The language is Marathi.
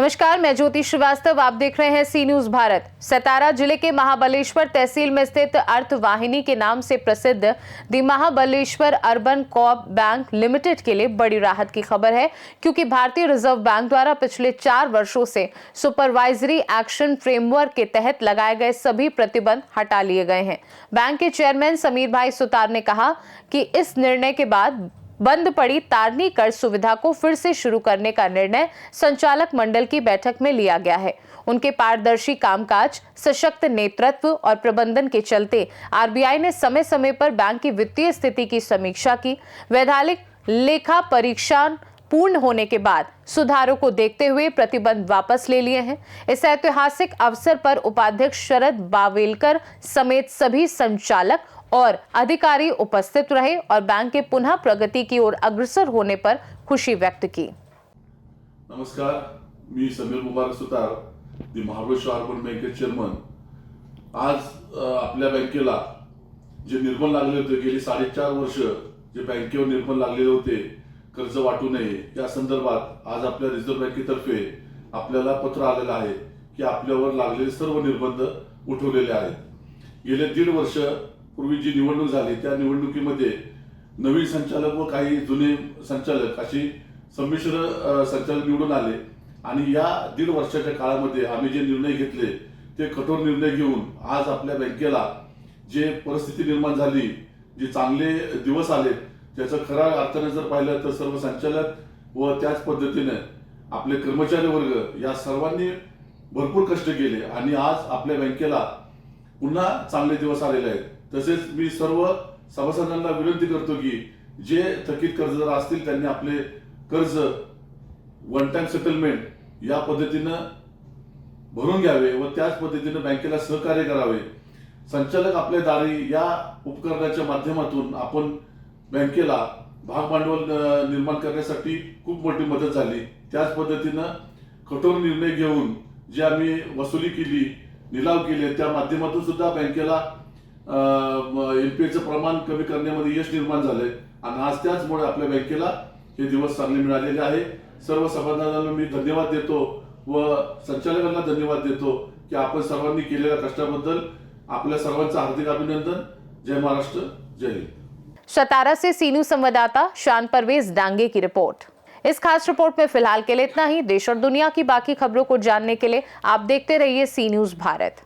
नमस्कार, मैं ज्योति श्रीवास्तव। आप देख रहे हैं सी न्यूज भारत। सतारा जिले के महाबलेश्वर तहसील में स्थित अर्थवाहिनी के नाम से प्रसिद्ध the Mahabaleshwar urban co-op bank limited के लिए बड़ी राहत की खबर है, क्योंकि भारतीय रिजर्व बैंक द्वारा पिछले 4 वर्षों से सुपरवाइजरी एक्शन फ्रेमवर्क के तहत लगाए गए सभी प्रतिबंध हटा लिए गए हैं। बैंक के चेयरमैन समीर भाई सुतार ने कहा कि इस निर्णय के बाद बंद पड़ी तारनी कर्ज सुविधा को फिर से शुरू करने का निर्णय संचालक मंडल की बैठक में लिया गया है। उनके पारदर्शी कामकाज, सशक्त नेतृत्व और प्रबंधन के चलते आरबीआई ने समय समय पर बैंक की वित्तीय स्थिति की समीक्षा की। वैधानिक लेखा परीक्षण पूर्ण होने के बाद सुधारों को देखते हुए प्रतिबंध वापस ले लिए हैं। इस ऐतिहासिक अवसर पर उपाध्यक्ष शरद बावेलकर समेत सभी संचालक और अधिकारी उपस्थित रहे और बैंक के पुनः प्रगति की ओर अग्रसर होने पर खुशी व्यक्त की। नमस्कार, मी समीर मुबारक सुतार, दी महाबळेश्वर अर्बन बँकेचे चेअरमन। आज आपल्या बँकेला जे निर्बंध लागले होते, गेली 4.5 वर्ष जे बँकेवर निर्बंध लागलेले होते कर्ज वाटू नये, या संदर्भात आज आपल्या रिझर्व्ह बँकेतर्फे आपल्याला पत्र आलेलं आहे की आपल्यावर लागलेले सर्व निर्बंध उठवलेले आहेत। गेले 1.5 वर्ष पूर्वी जी निवडणूक झाली त्या निवडणुकीमध्ये नवीन संचालक व काही जुने संचालक अशी संमिश्र संचालक निवडून आले आणि या 1.5 वर्षाच्या काळामध्ये आम्ही जे निर्णय घेतले ते कठोर निर्णय घेऊन आज आपल्या बँकेला जे परिस्थिती निर्माण झाली, जे चांगले दिवस आले, त्याचं खऱ्या अर्थाने जर पाहिलं तर सर्व संचालक व त्याच पद्धतीने आपले कर्मचारी वर्ग या सर्वांनी भरपूर कष्ट केले आणि आज आपल्या बँकेला पुन्हा चांगले दिवस आलेले आहेत। तसेच मी सर्व सभासदांना विनंती करतो की जे थकीत कर्जदार असतील त्यांनी आपले कर्ज वन टाइम सेटलमेंट या पद्धतीने भरून घ्यावे व त्याच पद्धतीने बँकेला सहकार्य करावे। संचालक आपल्या दारी या उपकरणाच्या माध्यमातून आपण बँकेला भाग भांडवल निर्माण करण्यासाठी खूप मोठी मदत झाली। त्याच पद्धतीने कठोर निर्णय घेऊन जे आम्ही वसुली केली, निलाव केले, त्या माध्यमातून सुद्धा बँकेला एनपीएचं प्रमाण कमी करण्यामध्ये यश निर्माण झाले आणि आज त्याचमुळे आपल्या बँकेला हे दिवस चांगले मिळालेले आहे। सर्व सभासदांना मी धन्यवाद देतो व संचालकांना धन्यवाद देतो की आपण सर्वांनी केलेल्या कष्टाबद्दल आपल्या सर्वांचं हार्दिक अभिनंदन। जय महाराष्ट्र, जय हिंद। सतारा से सी न्यूज संवाददाता शान परवेज डांगे की रिपोर्ट। इस खास रिपोर्ट में फिलहाल के लिए इतना ही। देश और दुनिया की बाकी खबरों को जानने के लिए आप देखते रहिए सी न्यूज भारत।